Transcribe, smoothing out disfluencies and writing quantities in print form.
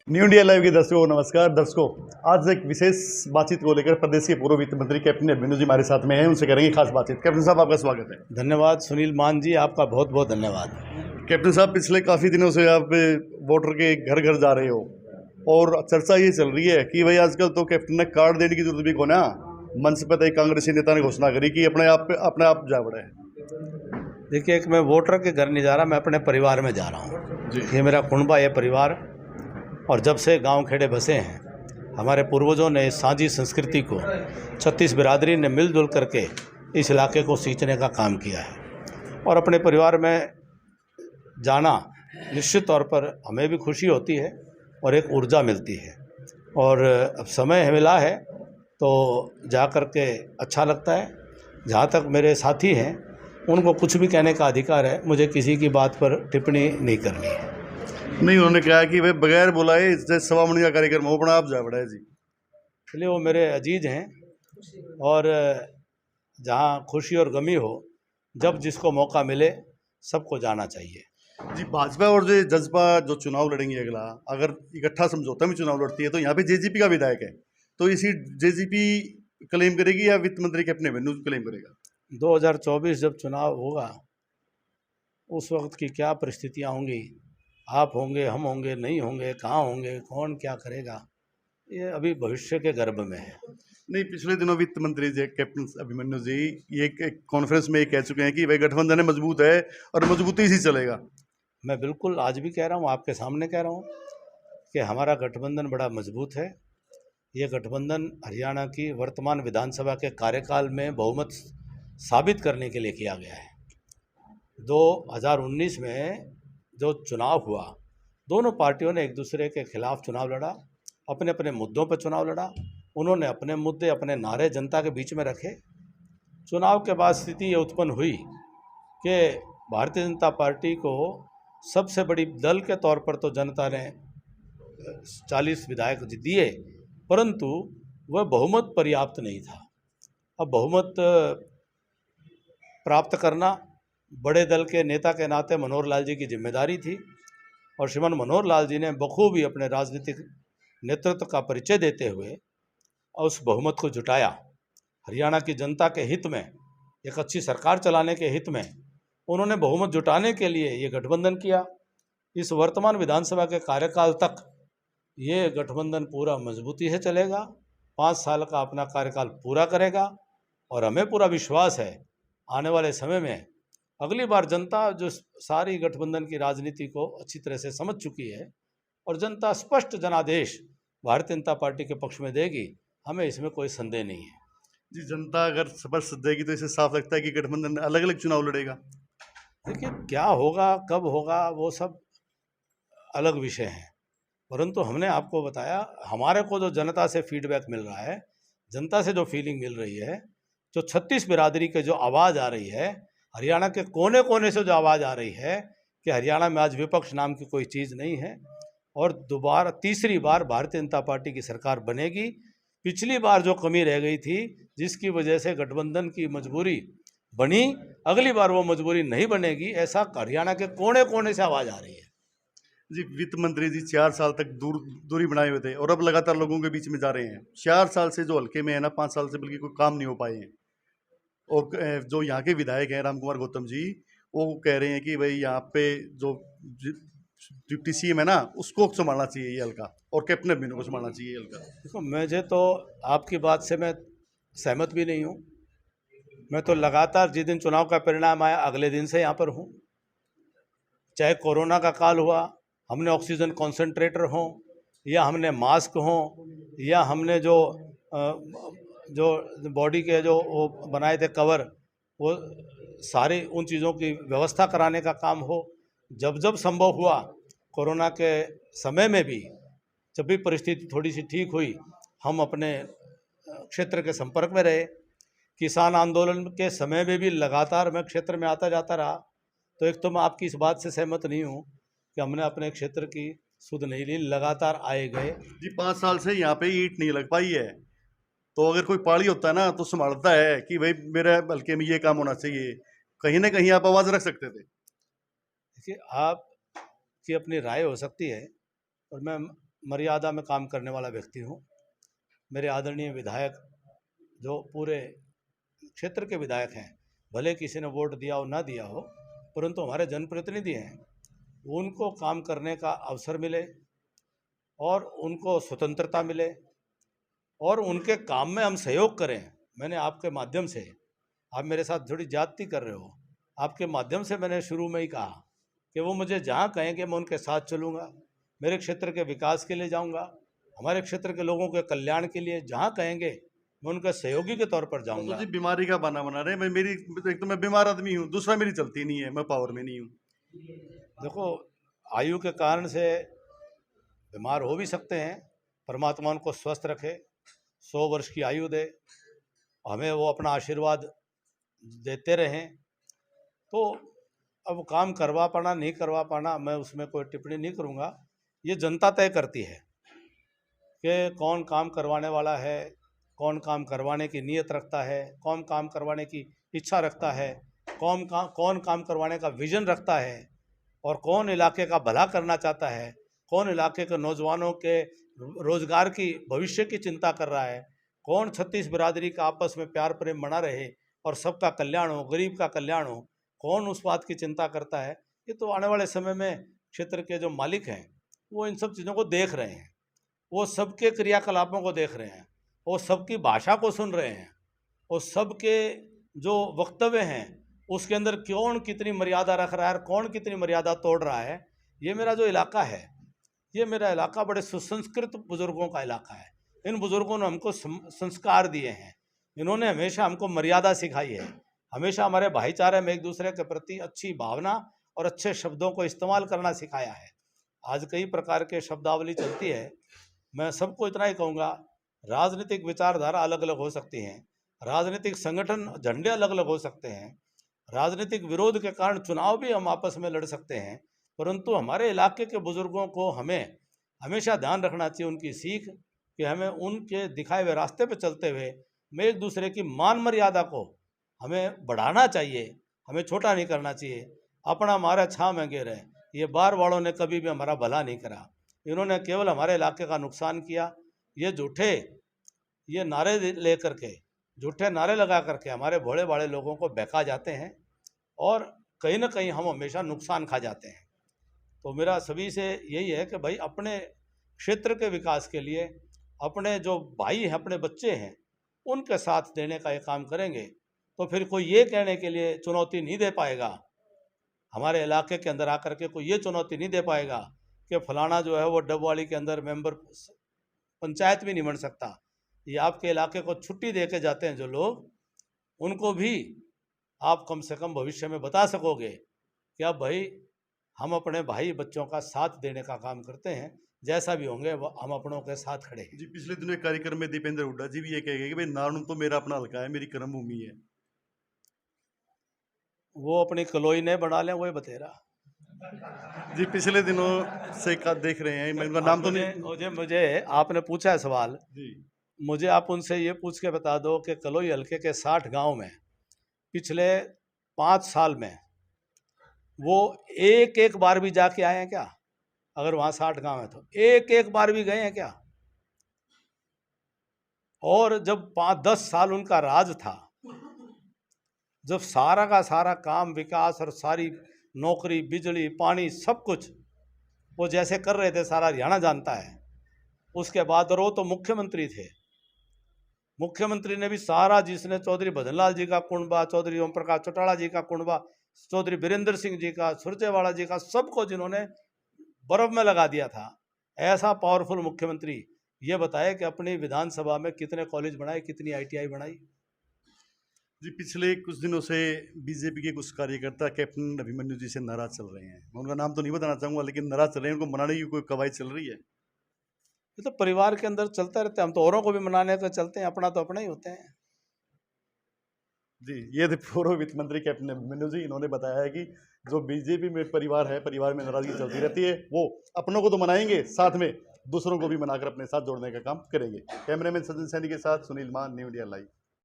New India live के दर्शकों को नमस्कार। दर्शकों, आज एक विशेष बातचीत को लेकर प्रदेश के पूर्व वित्त मंत्री कैप्टन अभिमन्यु जी हमारे साथ में हैं, उनसे करेंगे खास बातचीत। कैप्टन साहब, आपका स्वागत है। धन्यवाद सुनील मान जी, आपका बहुत बहुत धन्यवाद। कैप्टन साहब, पिछले काफ़ी दिनों से आप वोटर के घर घर जा रहे हो और चर्चा ये चल रही है कि भाई आजकल तो कैप्टन ने कार्ड देने की जरूरत भी को ना, मंच पर एक कांग्रेसी नेता ने घोषणा करी कि अपने आप जा बढ़े। देखिए, एक मैं वोटर के घर नहीं जा रहा, मैं अपने परिवार में जा रहा हूँ। ये मेरा कुनबा, ये परिवार, और जब से गांव खेड़े बसे हैं, हमारे पूर्वजों ने इस साझी संस्कृति को 36 बिरादरी ने मिलजुल करके इस इलाके को सींचने का काम किया है। और अपने परिवार में जाना निश्चित तौर पर हमें भी खुशी होती है और एक ऊर्जा मिलती है। और अब समय मिला है तो जा कर के अच्छा लगता है। जहाँ तक मेरे साथी हैं, उनको कुछ भी कहने का अधिकार है, मुझे किसी की बात पर टिप्पणी नहीं करनी है। नहीं, उन्होंने कहा कि भाई बगैर बुलाए जैसे सवा मणि का कार्यक्रम हो, अपना आप जा बढ़ा है जी। इसलिए वो मेरे अजीज हैं, और जहाँ खुशी और गमी हो, जब जिसको मौका मिले सबको जाना चाहिए जी। भाजपा और जो जजपा जो चुनाव लड़ेंगे अगला, अगर इकट्ठा समझौता में चुनाव लड़ती है तो यहाँ पे जेजेपी का विधायक है, तो इसी जेजेपी क्लेम करेगी या वित्त मंत्री कैप्टन अभिमन्यु क्लेम करेगा? 2024 जब चुनाव होगा, उस वक्त की क्या परिस्थितियाँ होंगी, आप होंगे, हम होंगे, नहीं होंगे, कहाँ होंगे, कौन क्या करेगा, ये अभी भविष्य के गर्भ में है। नहीं, पिछले दिनों वित्त मंत्री जी कैप्टन अभिमन्यु जी ये एक कॉन्फ्रेंस में ये कह चुके हैं कि भाई गठबंधन मजबूत है और मजबूती से चलेगा। मैं बिल्कुल आज भी कह रहा हूँ, आपके सामने कह रहा हूँ कि हमारा गठबंधन बड़ा मजबूत है। ये गठबंधन हरियाणा की वर्तमान विधानसभा के कार्यकाल में बहुमत साबित करने के लिए किया गया है। 2019 में जो चुनाव हुआ, दोनों पार्टियों ने एक दूसरे के खिलाफ चुनाव लड़ा, अपने अपने मुद्दों पर चुनाव लड़ा। उन्होंने अपने मुद्दे, अपने नारे जनता के बीच में रखे। चुनाव के बाद स्थिति ये उत्पन्न हुई कि भारतीय जनता पार्टी को सबसे बड़ी दल के तौर पर तो जनता ने 40 विधायक दिए, परंतु वह बहुमत पर्याप्त नहीं था। अब बहुमत प्राप्त करना बड़े दल के नेता के नाते मनोहर लाल जी की जिम्मेदारी थी, और श्रीमान मनोहर लाल जी ने बखूबी अपने राजनीतिक नेतृत्व का परिचय देते हुए उस बहुमत को जुटाया। हरियाणा की जनता के हित में, एक अच्छी सरकार चलाने के हित में उन्होंने बहुमत जुटाने के लिए ये गठबंधन किया। इस वर्तमान विधानसभा के कार्यकाल तक ये गठबंधन पूरा मजबूती से चलेगा, 5 साल का अपना कार्यकाल पूरा करेगा, और हमें पूरा विश्वास है आने वाले समय में अगली बार जनता जो सारी गठबंधन की राजनीति को अच्छी तरह से समझ चुकी है, और जनता स्पष्ट जनादेश भारतीय जनता पार्टी के पक्ष में देगी, हमें इसमें कोई संदेह नहीं है। जी, जनता अगर स्पष्ट देगी तो इसे साफ लगता है कि गठबंधन अलग अलग चुनाव लड़ेगा। देखिए, क्या होगा, कब होगा, वो सब अलग विषय हैं, परंतु हमने आपको बताया हमारे को जो जनता से फीडबैक मिल रहा है, जनता से जो फीलिंग मिल रही है, जो 36 बिरादरी के जो आवाज़ आ रही है, हरियाणा के कोने कोने से जो आवाज़ आ रही है कि हरियाणा में आज विपक्ष नाम की कोई चीज़ नहीं है, और दोबारा तीसरी बार भारतीय जनता पार्टी की सरकार बनेगी। पिछली बार जो कमी रह गई थी, जिसकी वजह से गठबंधन की मजबूरी बनी, अगली बार वो मजबूरी नहीं बनेगी, ऐसा हरियाणा के कोने कोने से आवाज़ आ रही है। जी, वित्त मंत्री जी 4 साल तक दूरी बनाए हुए थे और अब लगातार लोगों के बीच में जा रहे हैं। 4 साल से जो हल्के में है ना, 5 साल से बल्कि कोई काम नहीं हो पाए हैं। और जो यहाँ के विधायक हैं राम कुमार गौतम जी, वो कह रहे हैं कि भाई यहाँ पे जो डिप्टी सीएम है ना, उसको संभालना चाहिए ये हल्का, और कैप्टन अभिमन्यु को संभालना चाहिए ये हल्का। देखो, मुझे तो आपकी बात से मैं सहमत भी नहीं हूँ। मैं तो लगातार जिस दिन चुनाव का परिणाम आया अगले दिन से यहाँ पर हूँ। चाहे कोरोना का काल हुआ, हमने ऑक्सीजन कॉन्सेंट्रेटर हों, या हमने मास्क हों, या हमने जो बॉडी के जो वो बनाए थे कवर, वो सारी उन चीज़ों की व्यवस्था कराने का काम हो, जब जब संभव हुआ, कोरोना के समय में भी जब भी परिस्थिति थोड़ी सी ठीक हुई, हम अपने क्षेत्र के संपर्क में रहे। किसान आंदोलन के समय में भी लगातार मैं क्षेत्र में आता जाता रहा। तो एक तो मैं आपकी इस बात से सहमत नहीं हूँ कि हमने अपने क्षेत्र की सुध नहीं ली, लगातार आए गए। जी, 5 साल से यहाँ पे ईंट नहीं लग पाई है, तो अगर कोई पाड़ी होता है ना तो संभालता है कि भाई मेरे हल्के में ये काम होना चाहिए। कहीं ना कहीं आप आवाज़ रख सकते थे। देखिए, आपकी अपनी राय हो सकती है, और मैं मर्यादा में काम करने वाला व्यक्ति हूँ। मेरे आदरणीय विधायक जो पूरे क्षेत्र के विधायक हैं, भले किसी ने वोट दिया हो ना दिया हो, परंतु हमारे जनप्रतिनिधि हैं, उनको काम करने का अवसर मिले और उनको स्वतंत्रता मिले और उनके काम में हम सहयोग करें। मैंने आपके माध्यम से, आप मेरे साथ थोड़ी ज्यादती कर रहे हो, आपके माध्यम से मैंने शुरू में ही कहा कि वो मुझे जहाँ कहेंगे मैं उनके साथ चलूँगा, मेरे क्षेत्र के विकास के लिए जाऊँगा, हमारे क्षेत्र के लोगों के कल्याण के लिए जहाँ कहेंगे मैं उनके सहयोगी के तौर पर तो जाऊँगा। जी बीमारी का बहाना बना रहे हैं। एक तो मैं बीमार आदमी हूँ, दूसरा मेरी चलती नहीं है, मैं पावर में नहीं हूँ। देखो, आयु के कारण से बीमार हो भी सकते हैं, परमात्मा उनको स्वस्थ रखे, 100 वर्ष की आयु दे, हमें वो अपना आशीर्वाद देते रहें। तो अब काम करवा पाना नहीं करवा पाना, मैं उसमें कोई टिप्पणी नहीं करूँगा। ये जनता तय करती है कि कौन काम करवाने वाला है, कौन काम करवाने की नीयत रखता है, कौन काम करवाने की इच्छा रखता है, कौन काम करवाने का विजन रखता है और कौन इलाके का भला करना चाहता है, कौन इलाके के नौजवानों के रोजगार की भविष्य की चिंता कर रहा है, कौन 36 बिरादरी का आपस में प्यार प्रेम बना रहे और सबका कल्याण हो, गरीब का कल्याण हो, कौन उस बात की चिंता करता है। ये तो आने वाले समय में क्षेत्र के जो मालिक हैं वो इन सब चीज़ों को देख रहे हैं, वो सबके क्रियाकलापों को देख रहे हैं, वो सबकी भाषा को सुन रहे हैं, वो सबके जो वक्तव्य हैं उसके अंदर कौन कितनी मर्यादा रख रहा है और कौन कितनी मर्यादा तोड़ रहा है। ये मेरा जो इलाका है, ये मेरा इलाका बड़े सुसंस्कृत बुजुर्गों का इलाका है। इन बुजुर्गों ने हमको संस्कार दिए हैं, इन्होंने हमेशा हमको मर्यादा सिखाई है, हमेशा हमारे भाईचारे में एक दूसरे के प्रति अच्छी भावना और अच्छे शब्दों को इस्तेमाल करना सिखाया है। आज कई प्रकार के शब्दावली चलती है, मैं सबको इतना ही कहूँगा, राजनीतिक विचारधारा अलग अलग हो सकती हैं, राजनीतिक संगठन झंडे अलग अलग हो सकते हैं, राजनीतिक विरोध के कारण चुनाव भी हम आपस में लड़ सकते हैं, परंतु हमारे इलाके के बुजुर्गों को हमें हमेशा ध्यान रखना चाहिए, उनकी सीख कि हमें उनके दिखाए हुए रास्ते पर चलते हुए में एक दूसरे की मान मर्यादा को हमें बढ़ाना चाहिए, हमें छोटा नहीं करना चाहिए। अपना मारा छा में गिरे, ये बार वालों ने कभी भी हमारा भला नहीं करा, इन्होंने केवल हमारे इलाके का नुकसान किया। ये नारे ले करके, झूठे नारे लगा करके हमारे भोले भाले लोगों को बहका जाते हैं और कहीं ना कहीं हम हमेशा नुकसान खा जाते हैं। तो मेरा सभी से यही है कि भाई अपने क्षेत्र के विकास के लिए अपने जो भाई हैं, अपने बच्चे हैं, उनके साथ देने का ये काम करेंगे तो फिर कोई ये कहने के लिए चुनौती नहीं दे पाएगा, हमारे इलाके के अंदर आकर के कोई ये चुनौती नहीं दे पाएगा कि फलाना जो है वो डबवाली के अंदर मेंबर पंचायत भी नहीं बन सकता। ये आपके इलाके को छुट्टी दे के जाते हैं जो लोग, उनको भी आप कम से कम भविष्य में बता सकोगे कि अब भाई हम अपने भाई बच्चों का साथ देने का काम करते हैं, जैसा भी होंगे हम अपनों के साथ खड़े हैं। जी पिछले दिनों एक कार्यक्रम में दीपेंद्र हुड्डा जी भी ये कह गए कि भाई नारायण तो मेरा अपना हल्का है, मेरी कर्म भूमि है। वो अपनी कलोई ने बना लें, वही बतेरा। जी पिछले दिनों से का देख रहे हैं, मैं उनका नाम तो नहीं। मुझे आपने पूछा है सवाल, जी मुझे आप उनसे ये पूछ के बता दो कि कलोई हल्के के 60 गांव में पिछले 5 साल में वो एक बार भी जाके आए हैं क्या? अगर वहाँ 60 गांव है तो एक बार भी गए हैं क्या? और जब 5-10 साल उनका राज था, जब सारा का सारा काम विकास और सारी नौकरी बिजली पानी सब कुछ वो जैसे कर रहे थे, सारा हरियाणा जानता है, उसके बाद और वो तो मुख्यमंत्री थे, मुख्यमंत्री ने भी सारा, जिसने चौधरी भजनलाल जी का कुंबा, चौधरी ओम प्रकाश चौटाला जी का कुंबा, चौधरी बीरेंद्र सिंह जी का, सुरजेवाला जी का, सबको जिन्होंने बर्फ में लगा दिया था, ऐसा पावरफुल मुख्यमंत्री ये बताए कि अपनी विधानसभा में कितने कॉलेज बनाए, कितनी ITI बनाई। जी पिछले कुछ दिनों से बीजेपी के कुछ कार्यकर्ता कैप्टन अभिमन्यु जी से नाराज चल रहे हैं, मैं उनका नाम तो नहीं बताना चाहूँगा, लेकिन नाराज चल रहे हैं, उनको मनाने की कोई कवायद चल रही है? ये तो परिवार के अंदर चलता रहता है, हम तो औरों को भी मनाने को चलते हैं, अपना तो अपना ही होते हैं। जी ये थे पूर्व वित्त मंत्री कैप्टन अभिमन्यु जी, इन्होंने बताया है कि जो बीजेपी में परिवार है, परिवार में नाराजगी चलती रहती है, वो अपनों को तो मनाएंगे, साथ में दूसरों को भी मनाकर अपने साथ जोड़ने का काम करेंगे। कैमरामैन सचिन सैनी के साथ सुनील मान, न्यू इंडिया लाइव।